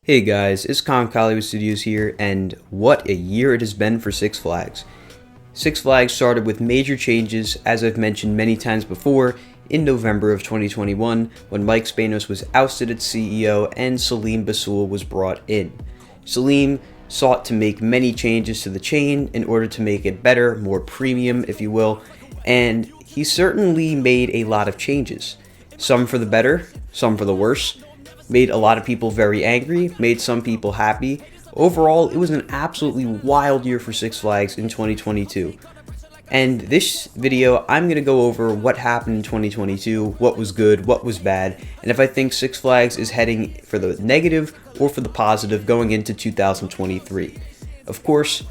Hey guys, it's Con Hollywood Studios here, and what a year it has been for Six Flags. Six Flags started with major changes, as I've mentioned many times before, in November of 2021 when Mike Spanos was ousted as CEO and Selim Bassoul was brought in. Selim sought to make many changes to the chain in order to make it better, more premium if you will, and he certainly made a lot of changes. Some for the better, some for the worse. Made a lot of people very angry, made some people happy. Overall, it was an absolutely wild year for Six Flags in 2022. And this video, I'm going to go over what happened in 2022, what was good, what was bad, and if I think Six Flags is heading for the negative or for the positive going into 2023. Of course,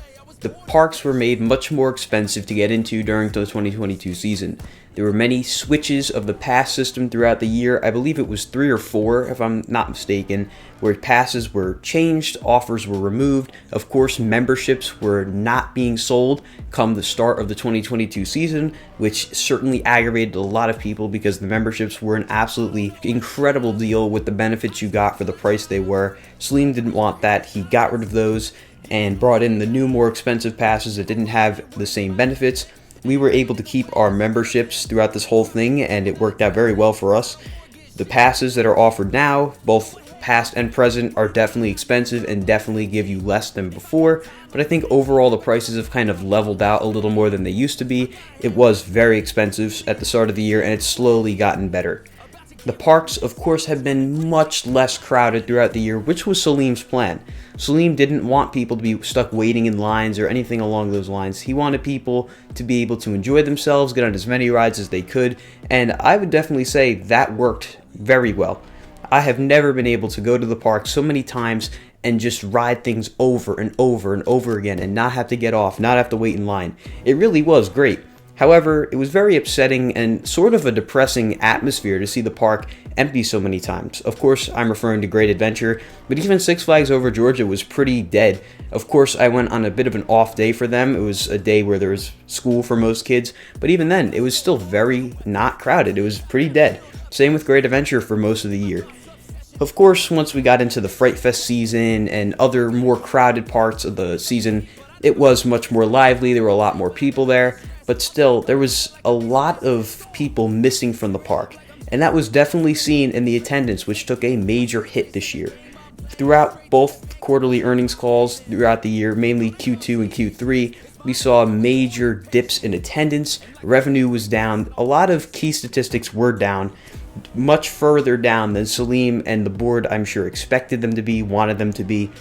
the parks were made much more expensive to get into during the 2022 season. There were many switches of the pass system throughout the year. I believe it was 3 or 4, if I'm not mistaken, where passes were changed, offers were removed. Of course, memberships were not being sold come the start of the 2022 season, which certainly aggravated a lot of people because the memberships were an absolutely incredible deal with the benefits you got for the price they were. Selim didn't want that. He got rid of those and brought in the new, more expensive passes that didn't have the same benefits. We were able to keep our memberships throughout this whole thing, and it worked out very well for us. The passes that are offered now, both past and present, are definitely expensive and definitely give you less than before, but I think overall the prices have kind of leveled out a little more than they used to be. It was very expensive at the start of the year, and it's slowly gotten better. The parks, of course, have been much less crowded throughout the year, which was Selim's plan. Selim didn't want people to be stuck waiting in lines or anything along those lines. He wanted people to be able to enjoy themselves, get on as many rides as they could, and I would definitely say that worked very well. I have never been able to go to the park so many times and just ride things over and over and over again and not have to get off, not have to wait in line. It really was great. However, it was very upsetting and sort of a depressing atmosphere to see the park empty so many times. Of course, I'm referring to Great Adventure, but even Six Flags Over Georgia was pretty dead. Of course, I went on a bit of an off day for them. It was a day where there was school for most kids, but even then, it was still very not crowded. It was pretty dead. Same with Great Adventure for most of the year. Of course, once we got into the Fright Fest season and other more crowded parts of the season, it was much more lively. There were a lot more people there. But still, there was a lot of people missing from the park, and that was definitely seen in the attendance, which took a major hit this year. Throughout both quarterly earnings calls throughout the year, mainly Q2 and Q3, we saw major dips in attendance. Revenue was down. A lot of key statistics were down, much further down than Selim and the board, I'm sure, expected them to be, wanted them to be.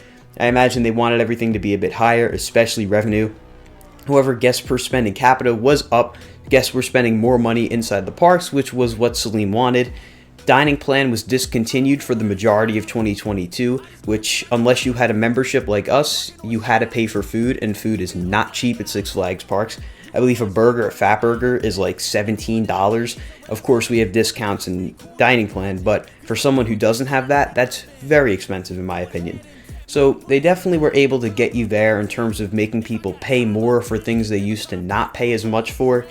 I imagine they wanted everything to be a bit higher, especially revenue. However, guests per spending capita was up. Guests were spending more money inside the parks, which was what Selim wanted. Dining plan was discontinued for the majority of 2022, which, unless you had a membership like us, you had to pay for food, and food is not cheap at Six Flags parks. I believe a burger, a fat burger, is like $17. Of course, we have discounts in dining plan, but for someone who doesn't have that, that's very expensive in my opinion. So they definitely were able to get you there in terms of making people pay more for things they used to not pay as much for.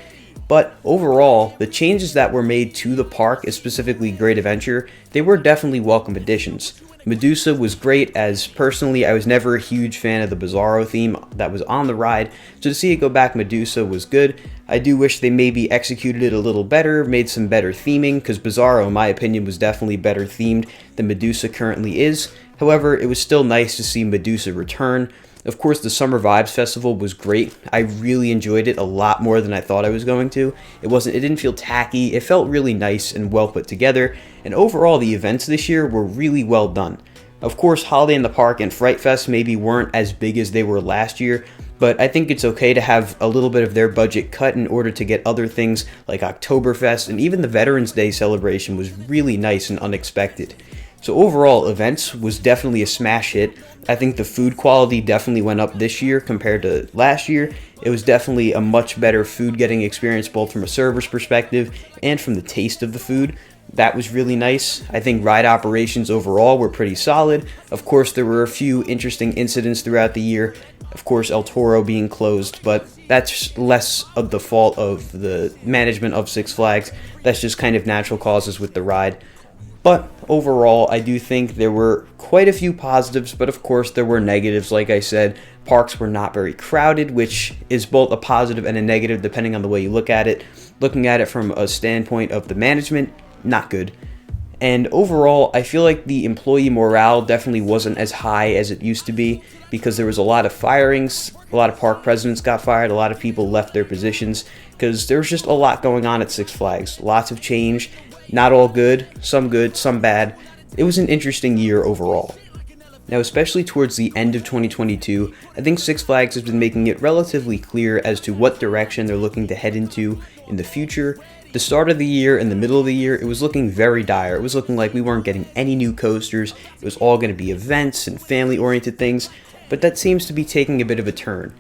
But overall, the changes that were made to the park, specifically Great Adventure, they were definitely welcome additions. Medusa was great, as personally I was never a huge fan of the Bizarro theme that was on the ride, so to see it go back Medusa was good. I do wish they maybe executed it a little better, made some better theming, because Bizarro in my opinion was definitely better themed than Medusa currently is. However, it was still nice to see Medusa return. Of course, the Summer Vibes Festival was great. I really enjoyed it a lot more than I thought I was going to. It didn't feel tacky. It felt really nice and well put together. And overall, the events this year were really well done. Of course, Holiday in the Park and Fright Fest maybe weren't as big as they were last year, but I think it's okay to have a little bit of their budget cut in order to get other things like Oktoberfest, and even the Veterans Day celebration was really nice and unexpected. So overall, events was definitely a smash hit. I think the food quality definitely went up this year compared to last year. It was definitely a much better food getting experience, both from a server's perspective and from the taste of the food. That was really nice. I think ride operations overall were pretty solid. Of course, there were a few interesting incidents throughout the year. Of course, El Toro being closed, but that's less of the fault of the management of Six Flags. That's just kind of natural causes with the ride. But overall, I do think there were quite a few positives, but of course there were negatives. Like I said, parks were not very crowded, which is both a positive and a negative depending on the way you look at it. Looking at it from a standpoint of the management, not good. And overall, I feel like the employee morale definitely wasn't as high as it used to be, because there was a lot of firings, a lot of park presidents got fired, a lot of people left their positions, because there was just a lot going on at Six Flags. Lots of change. Not all good, some bad. It was an interesting year overall. Now, especially towards the end of 2022, I think Six Flags has been making it relatively clear as to what direction they're looking to head into in the future. The start of the year and the middle of the year, it was looking very dire. It was looking like we weren't getting any new coasters. It was all going to be events and family-oriented things, but that seems to be taking a bit of a turn.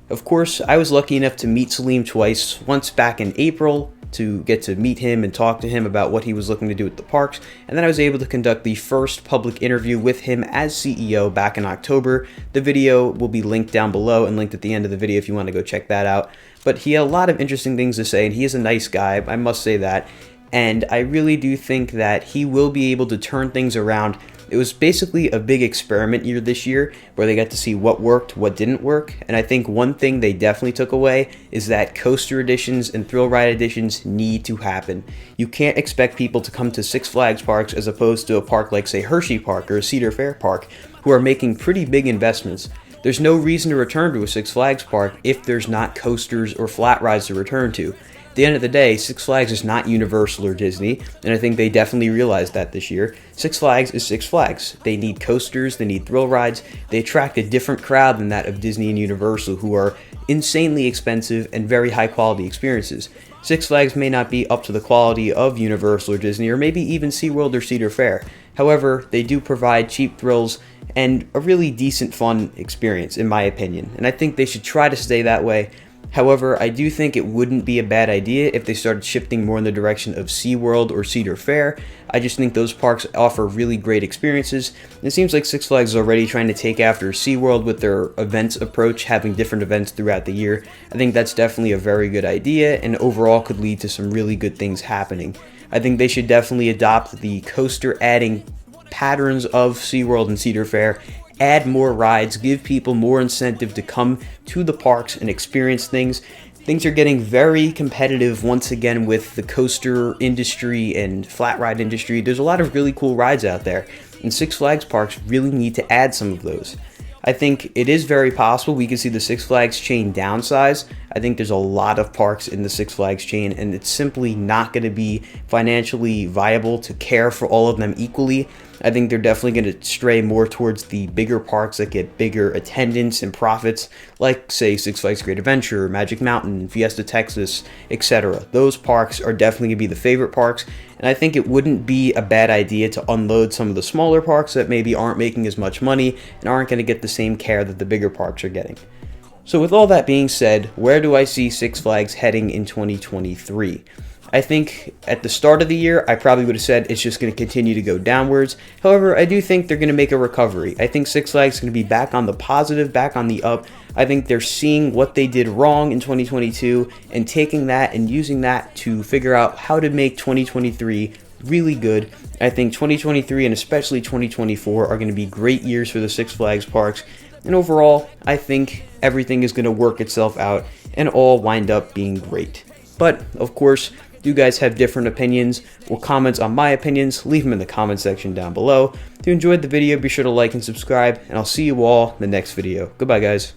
Of course, I was lucky enough to meet Selim twice, once back in April, to get to meet him and talk to him about what he was looking to do at the parks, and then I was able to conduct the first public interview with him as CEO back in October. The video will be linked down below and linked at the end of the video if you want to go check that out. But he had a lot of interesting things to say, and he is a nice guy, I must say that, and I really do think that he will be able to turn things around. It was basically a big experiment year this year where they got to see what worked, what didn't work, and I think one thing they definitely took away is that coaster editions and thrill ride editions need to happen. You can't expect people to come to Six Flags parks as opposed to a park like, say, Hershey Park or a Cedar Fair Park, who are making pretty big investments. There's no reason to return to a Six Flags park if there's not coasters or flat rides to return to. At the end of the day, Six Flags is not Universal or Disney, and I think they definitely realized that this year. Six Flags is Six Flags. They need coasters, they need thrill rides, they attract a different crowd than that of Disney and Universal, who are insanely expensive and very high quality experiences. Six Flags may not be up to the quality of Universal or Disney, or maybe even SeaWorld or Cedar Fair. However, they do provide cheap thrills and a really decent fun experience, in my opinion, and I think they should try to stay that way. However, I do think it wouldn't be a bad idea if they started shifting more in the direction of SeaWorld or Cedar Fair. I just think those parks offer really great experiences. And it seems like Six Flags is already trying to take after SeaWorld with their events approach, having different events throughout the year. I think that's definitely a very good idea and overall could lead to some really good things happening. I think they should definitely adopt the coaster adding patterns of SeaWorld and Cedar Fair, add more rides, give people more incentive to come to the parks and experience things. Things are getting very competitive once again with the coaster industry and flat ride industry. There's a lot of really cool rides out there, and Six Flags parks really need to add some of those. I think it is very possible we could see the Six Flags chain downsize. I think there's a lot of parks in the Six Flags chain, and it's simply not going to be financially viable to care for all of them equally. I think they're definitely going to stray more towards the bigger parks that get bigger attendance and profits, like, say, Six Flags Great Adventure, Magic Mountain, Fiesta Texas, etc. Those parks are definitely going to be the favorite parks, and I think it wouldn't be a bad idea to unload some of the smaller parks that maybe aren't making as much money and aren't going to get the same care that the bigger parks are getting. So with all that being said, where do I see Six Flags heading in 2023? I think at the start of the year, I probably would have said it's just going to continue to go downwards. However, I do think they're going to make a recovery. I think Six Flags is going to be back on the positive, back on the up. I think they're seeing what they did wrong in 2022 and taking that and using that to figure out how to make 2023 really good. I think 2023 and especially 2024 are going to be great years for the Six Flags parks. And overall, I think everything is going to work itself out and all wind up being great. But, of course, do you guys have different opinions or comments on my opinions? Leave them in the comment section down below. If you enjoyed the video, be sure to like and subscribe, and I'll see you all in the next video. Goodbye, guys.